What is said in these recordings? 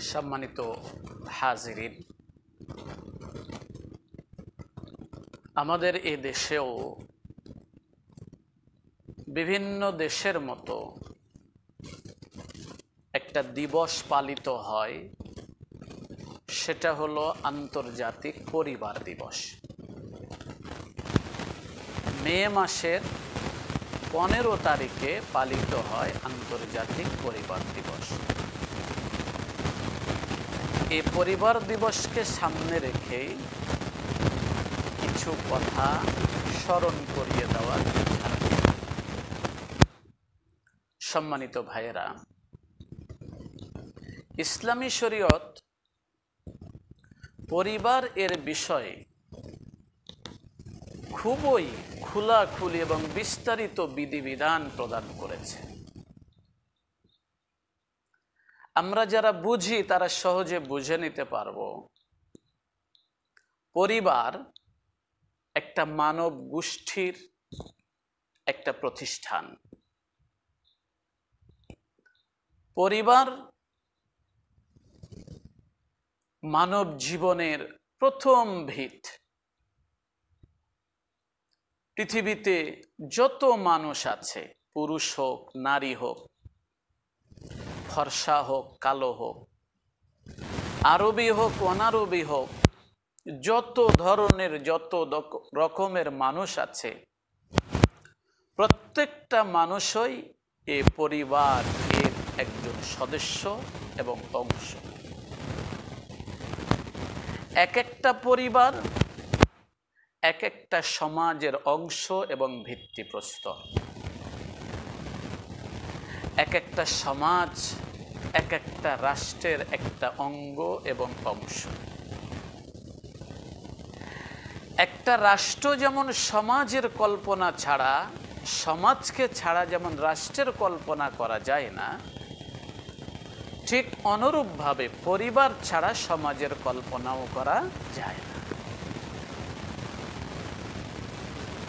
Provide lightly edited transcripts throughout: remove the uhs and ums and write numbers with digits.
সম্মানিত হাজিরিন, আমাদের এই দেশেও বিভিন্ন দেশের মতো একটা দিবস পালিত হয়, সেটা হলো আন্তর্জাতিক পরিবার দিবস। মে মাসের 15 তারিখে পালিত হয় আন্তর্জাতিক পরিবার দিবস। এই পরিবার দিবসকে সামনে রেখেই কিছু কথা স্মরণ করিয়ে দেওয়ার ইচ্ছা। সম্মানিত ভাইয়েরা, ইসলামী শরীয়ত পরিবার এর বিষয়ে খুবই খোলাখুলি এবং বিস্তারিত বিধিবিধান প্রদান করেছে। আমরা যারা বুঝি তারা সহজে বুঝে নিতে পারবো, পরিবার একটা মানব গোষ্ঠীর একটা প্রতিষ্ঠান। পরিবার মানব জীবনের প্রথম ভিত। পৃথিবীতে যত মানুষ আছে, পুরুষ হোক নারী হোক, ফর্সা হোক কালো হোক, আরবি হোক অনারবি হোক, যত ধরনের যত রকমের মানুষ আছে, প্রত্যেকটা মানুষই এ পরিবার এর একজন সদস্য এবং অংশ। এক একটা পরিবার এক একটা সমাজের অংশ এবং ভিত্তিপ্রস্তর। এক একটা সমাজ এক একটা রাষ্ট্রের একটা অঙ্গ এবং অংশ। একটা রাষ্ট্র যেমন সমাজের কল্পনা ছাড়া, সমাজকে ছাড়া যেমন রাষ্ট্রের কল্পনা করা যায় না, ঠিক অনুরূপভাবে পরিবার ছাড়া সমাজের কল্পনাও করা যায় না।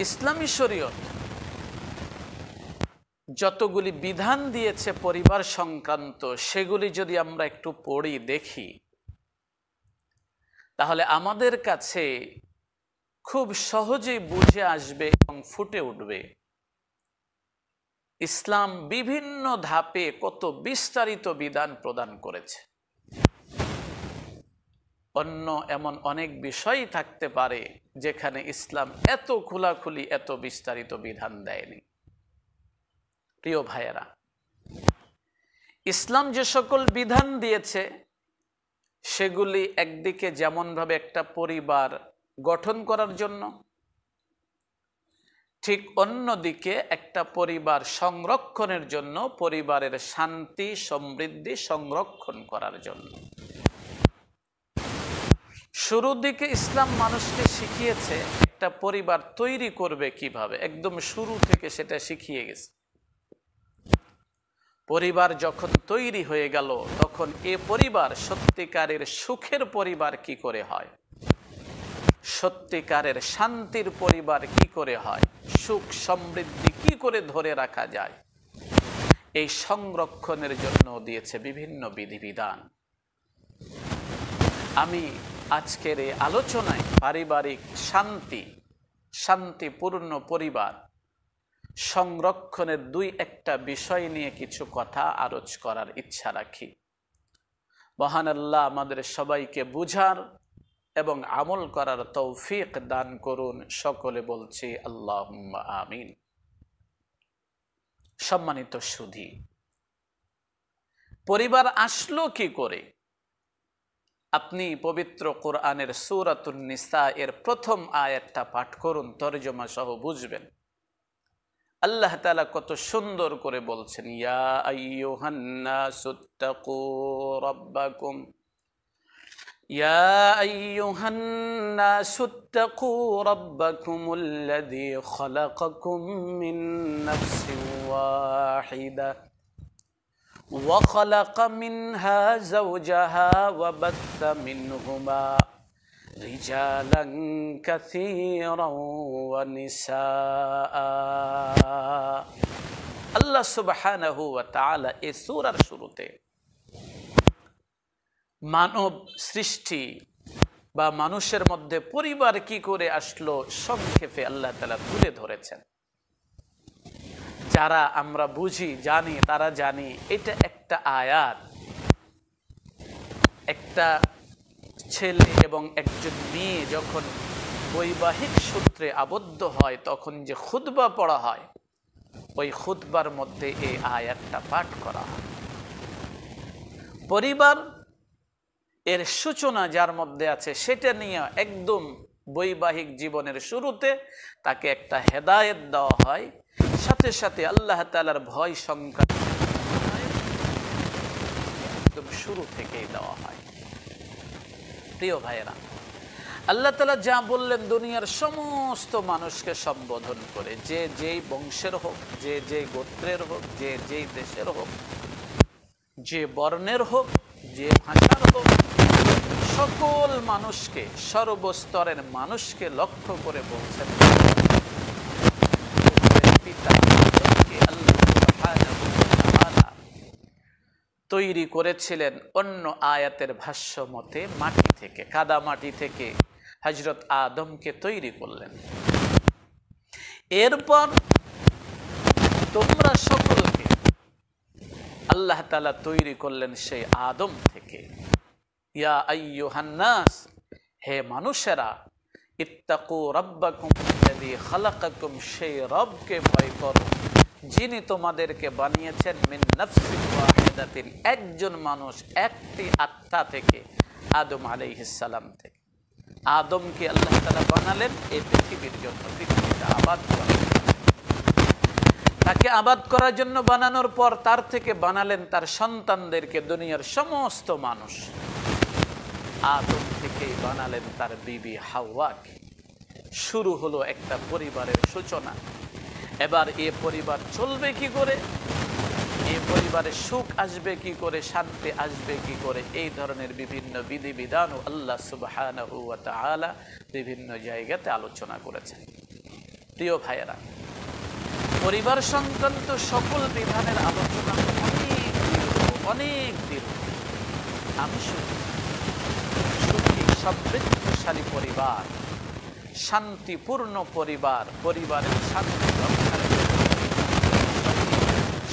ইসলামী শরীয়ত যতগুলি বিধান দিয়েছে পরিবার সংক্রান্ত, সেগুলি যদি আমরা একটু পড়ি দেখি, তাহলে আমাদের কাছে খুব সহজেই বুঝে আসবে এবং ফুটে উঠবে ইসলাম বিভিন্ন ধাপে কত বিস্তারিত বিধান প্রদান করেছে। অন্য এমন অনেক বিষয় থাকতে পারে যেখানে ইসলাম এত খোলাখুলি এত বিস্তারিত বিধান দেয়নি। প্রিয় ভাইয়েরা, ইসলাম যে সকল বিধান দিয়েছে সেগুলি একদিকে যেমনভাবে একটা পরিবার গঠন করার জন্য, ঠিক অন্যদিকে একটা পরিবার সংরক্ষণের জন্য, পরিবারের শান্তি সমৃদ্ধি সংরক্ষণ করার জন্য। শুরুর দিকে ইসলাম মানুষকে শিখিয়েছে একটা পরিবার তৈরি করবে কিভাবে, একদম শুরু থেকে সেটা শিখিয়ে গেছে। পরিবার যখন তৈরি হয়ে গেল, তখন এ পরিবার সত্যিকারের সুখের পরিবার কি করে হয়, সত্যিকারের শান্তির পরিবার কি করে হয়, সুখ সমৃদ্ধি কি করে ধরে রাখা যায়, এই সংরক্ষণের জন্য দিয়েছে বিভিন্ন বিধিবিধান। আমি আজকের এই আলোচনায় পারিবারিক শান্তিপূর্ণ পরিবার সংরক্ষণের দুই একটা বিষয় নিয়ে কিছু কথা আলোচ করার ইচ্ছা রাখি। মহান আল্লাহ আমাদের সবাইকে বুঝার এবং আমল করার তৌফিক দান করুন। সকলে বলছি আল্লাহুম্মা আমিন। সম্মানিত সুধী, পরিবার আসলো কি করে? আপনি পবিত্র কোরআনের সূরাতুন নিসা এর প্রথম আয়াতটা পাঠ করুন, তরজমা সহ বুঝবেন। আল্লাহ তাআলা কত সুন্দর করে বলছেন, ইয়া আইয়ুহান নাসুত্তাকু রাব্বাকুম, ইয়া আইয়ুহান নাসুত্তাকু রাব্বাকুমুল্লাযী খালাকাকুম মিন নাফসিন ওয়াহিদা وخلق منها زوجها وبث منهما رجالا كثيرا ونساء। আল্লাহ সুবহানাহু ওয়া তাআলা এই সূরার শুরুতে মানব সৃষ্টি বা মানুষের মধ্যে পরিবার কি করে আসলো সংক্ষেপে আল্লাহ তাআলা তুলে ধরেছেন। যারা আমরা বুঝি জানি তারা জানি এটা একটা আয়াত, একটা ছেলে এবং একজন মেয়ে যখন বৈবাহিক সূত্রে আবদ্ধ হয় তখন যে খুতবা পড়া হয়, ওই খুতবার মধ্যে এই আয়াতটা পাঠ করা হয়। পরিবার এর সূচনা যার মধ্যে আছে সেটা নিয়ে একদম বৈবাহিক জীবনের শুরুতে তাকে একটা হেদায়েত দেওয়া হয়, সাথে সাথে আল্লাহ তাআলার ভয় সংখ্যা একদম শুরু থেকেই দেওয়া হয়। প্রিয় ভাইয়েরা, আল্লাহ তাআলা যা বললেন দুনিয়ার সমস্ত মানুষকে সম্বোধন করে, যে যেই বংশের হোক, যে যেই গোত্রের হোক, যে যেই দেশের হোক, যে বর্ণের হোক, যে ভাষার হোক, সকল মানুষকে, সর্বস্তরের মানুষকে লক্ষ্য করে বলছেন পিতা আদমকে আল্লাহ সুবহানাহু ওয়া তাআলা তৈরি করেছিলেন অন্য আয়াতের ভাষ্য মতে মাটি থেকে, কাদা মাটি থেকে হযরত আদমকে তৈরি করলেন। এরপর তোমরা সকলকে আল্লাহ তাআলা তৈরি করলেন সেই আদম থেকে। ইয়া আইয়ুহান নাস, হে মানুষেরা, ইত্তাকু রাব্বাকুম আল্লাযী খালাকাকুম, সেই রবকে ভয় করো যিনি তোমাদেরকে বানিয়েছেন মিন নাফসিন ওয়াহিদাতিন, একজন মানুষ, একটি আত্মা থেকে, আদম আলাইহিস সালাম থেকে। আদমকে আল্লাহ তাআলা বানালেন এই পৃথিবীর জন্য, পৃথিবীটা আবাদ করার জন্য। তাকে আবাদ করার জন্য বানানোর পর তার থেকে বানালেন তার সন্তানদেরকে, দুনিয়ার সমস্ত মানুষ। আদম থেকেই বানালেন তার বিবি হাওয়াকে। শুরু হলো একটা পরিবারের সূচনা। এবার এ পরিবার চলবে কি করে, এই পরিবারে সুখ আসবে কি করে, শান্তি আসবে কি করে, এই ধরনের বিভিন্ন বিধিবিধান আল্লাহ সুবহানাহু ওয়া তাআলা বিভিন্ন জায়গাতে আলোচনা করেছেন। প্রিয় ভাইয়েরা, পরিবার সংক্রান্ত সকল বিধানের আলোচনা অনেক দীর্ঘ। আমি সুখী সমৃদ্ধশালী পরিবার, শান্তিপূর্ণ পরিবার, পরিবারের শান্তি রক্ষার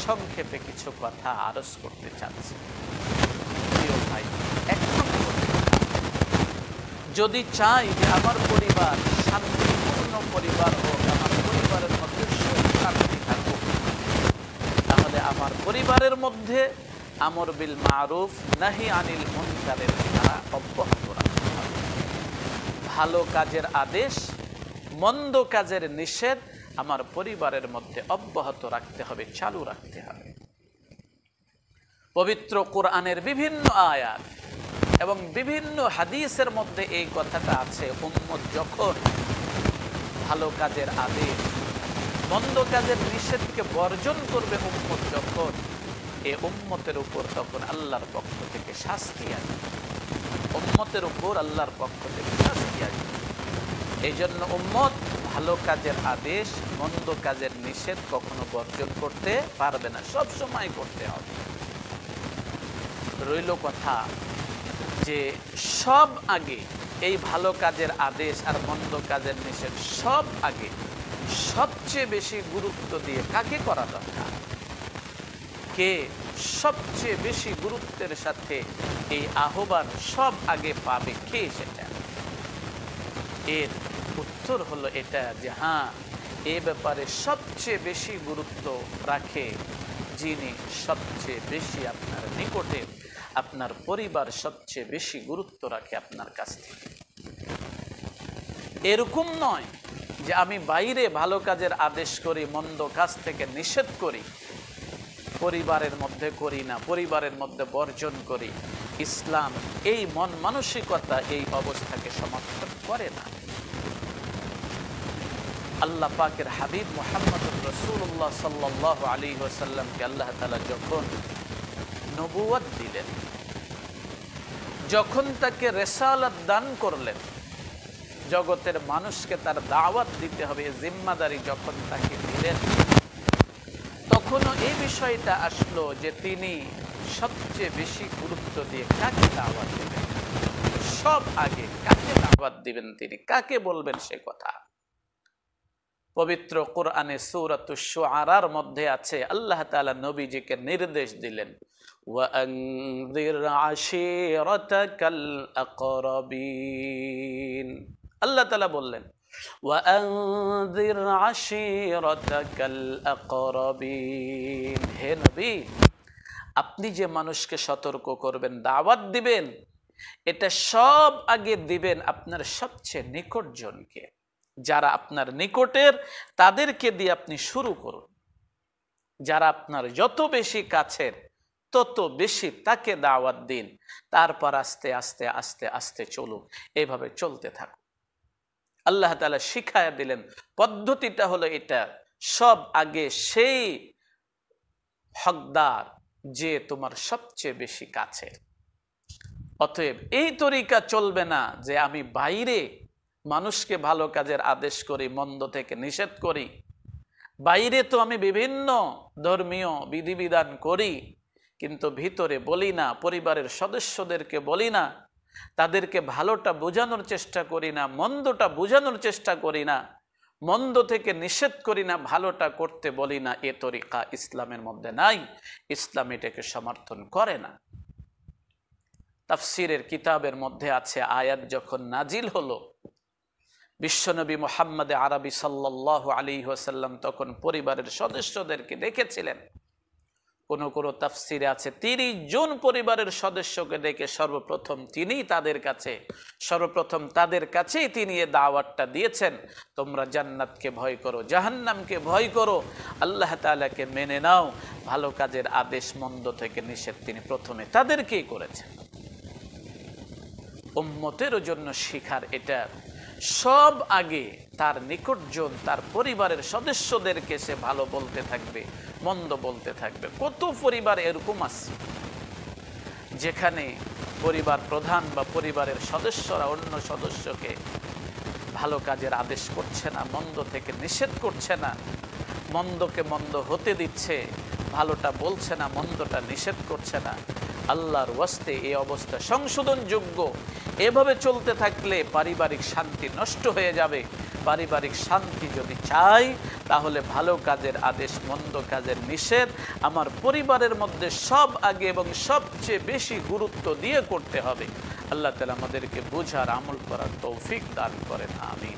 সংক্ষেপে কিছু কথা আরজ করতে চাচ্ছি। প্রিয় ভাই, এখন যদি চাই যে আমার পরিবার শান্তিপূর্ণ পরিবার হোক, আমার পরিবারের মধ্যে সুখ শান্তি থাকুক, তাহলে আমার পরিবারের মধ্যে আমর বিল মারুফ নাহি আনিল মুনকারের অব্যাহত রাখতে হবে। ভালো কাজের আদেশ, মন্দ কাজের নিষেধ আমার পরিবারের মধ্যে অব্যাহত রাখতে হবে, চালু রাখতে হবে। পবিত্র কোরআনের বিভিন্ন আয়াত এবং বিভিন্ন হাদিসের মধ্যে এই কথাটা আছে। উম্মত যখন ভালো কাজের আদেশ, মন্দ কাজের নিষেধকে বর্জন করবে, উম্মত যখন, এই উম্মতের উপর তখন আল্লাহর পক্ষ থেকে শাস্তি আসবে। উম্মতের উপর আল্লাহর পক্ষ থেকে শাস্তি আসবে। এই জন্য উম্মত ভালো কাজের আদেশ, মন্দ কাজের নিষেধ কখনো বর্জন করতে পারবে না, সব সময় করতে হবে। রইল কথা যে সব আগে এই ভালো কাজের আদেশ আর মন্দ কাজের নিষেধ সব আগে সবচেয়ে বেশি গুরুত্ব দিয়ে কাকে করা দরকার, কে সবচেয়ে বেশি গুরুত্বের সাথে এই আহ্বান সব আগে পাবে, কে সেটা? এর উত্তর হলো এটা যে হ্যাঁ, এ ব্যাপারে সবচেয়ে বেশি গুরুত্ব রাখে যিনি সবচেয়ে বেশি আপনার নিকটে, আপনার পরিবার সবচেয়ে বেশি গুরুত্ব রাখে আপনার কাছ থেকে। এরকম নয় যে আমি বাইরে ভালো কাজের আদেশ করি, মন্দ কাজ থেকে নিষেধ করি, পরিবারের মধ্যে করি না, পরিবারের মধ্যে বর্জন করি। ইসলাম এই মন মানসিকতা, এই অবস্থাকে সমর্থন করে না। আল্লাহ পাকের হাবিব মুহাম্মদুর রাসূলুল্লাহ সাল্লাল্লাহু আলাইহি ওয়াসাল্লামকে আল্লাহ তাআলা যখন নবুয়ত দিলেন, যখন তাকে রিসালাত দান করলেন, জগতের মানুষকে তার দাওয়াত দিতে হবে, জিম্মাদারি যখন তাকে দিলেন, তখনও এই বিষয়টা আসলো যে তিনি সবচেয়ে বেশি গুরুত্ব দিয়ে কাকে দাওয়াত দিবেন, সব আগে কাকে দাওয়াত দিবেন, তিনি কাকে বলবেন সে কথা। পবিত্র কোরআনে সূরাতুশ শুআরার মধ্যে আছে আল্লাহ তাআলা নবীজিকে নির্দেশ দিলেন, ওয়াআনযির আশীরাতাকাল আকরাবিন। আল্লাহ তাআলা বললেন, ওয়াআনযির আশীরাতাকাল আকরাবিন, হে নবী আপনি যে মানুষকে সতর্ক করবেন, দাওয়াত দিবেন, এটা সব আগে দিবেন আপনার সবচেয়ে নিকটজনকে, যারা আপনার নিকটের তাদেরকে দিয়ে আপনি শুরু করুন। যারা আপনার যত বেশি কাছের তত বেশি তাকে দাওয়াত দিন, তারপর আস্তে আস্তে আস্তে আস্তে চলুন, এইভাবে চলতে থাকুন। আল্লাহ তাআলা শিখায়া দিলেন, পদ্ধতিটা হলো এটা, সব আগে সেই হকদার যে তোমার সবচেয়ে বেশি কাছের। অতএব এই তরিকা চলবে না যে আমি বাইরে মানুষকে ভালো কাজের আদেশ করি, মন্দ থেকে নিষেধ করি, বাইরে তো আমি বিভিন্ন ধর্মীয় বিধিবিধান করি, কিন্তু ভিতরে বলি না, পরিবারের সদস্যদেরকে বলি না, তাদেরকে ভালোটা বোঝানোর চেষ্টা করি না, মন্দটা বোঝানোর চেষ্টা করি না, মন্দ থেকে নিষেধ করি না, ভালোটা করতে বলি না। এ তরিকা ইসলামের মধ্যে নাই, ইসলাম এটাকে সমর্থন করে না। তাফসীরের কিতাবের মধ্যে আছে, আয়াত যখন নাজিল হলো, বিশ্বনবী মুহাম্মদ আরবি সাল্লাল্লাহু আলাইহি ওয়াসাল্লাম তখন পরিবারের সদস্যদেরকে ডেকেছিলেন। কোন কোন তাফসীরে আছে 30 জন পরিবারের সদস্যকে ডেকে সর্বপ্রথম তাদের কাছেই তিনি এ দাওয়াতটা দিয়েছেন, তোমরা জান্নাতকে ভয় করো, জাহান্নামকে ভয় করো, আল্লাহ তাআলাকে মেনে নাও, ভালো কাজের আদেশ মন্দ থেকে নিষেধ তিনি প্রথমে তাদেরকেই করেছেন। উম্মতের জন্য শিখার এটা, সব আগে তার নিকটজন, তার পরিবারের সদস্যদেরকে সে ভালো বলতে থাকবে, মন্দ বলতে থাকবে। কত পরিবার এরকম আছে যেখানে পরিবার প্রধান বা পরিবারের সদস্যরা অন্য সদস্যকে ভালো কাজের আদেশ করছে না, মন্দ থেকে নিষেধ করছে না, মন্দকে মন্দ হতে দিচ্ছে, ভালোটা বলছে না, মন্দটা নিষেধ করছে না। আল্লাহর ওয়াস্তে এই অবস্থা সংশোধনযোগ্য। এভাবে চলতে থাকলে পারিবারিক শান্তি নষ্ট হয়ে যাবে। পারিবারিক শান্তি যদি চাই, তাহলে ভালো কাজের আদেশ, মন্দ কাজের নিষেধ আমার পরিবারের মধ্যে সব আগে এবং সবচেয়ে বেশি গুরুত্ব দিয়ে করতে হবে। আল্লাহ তাআলা আমাদেরকে বুঝার, আমল করার তৌফিক দান করেন। আমিন।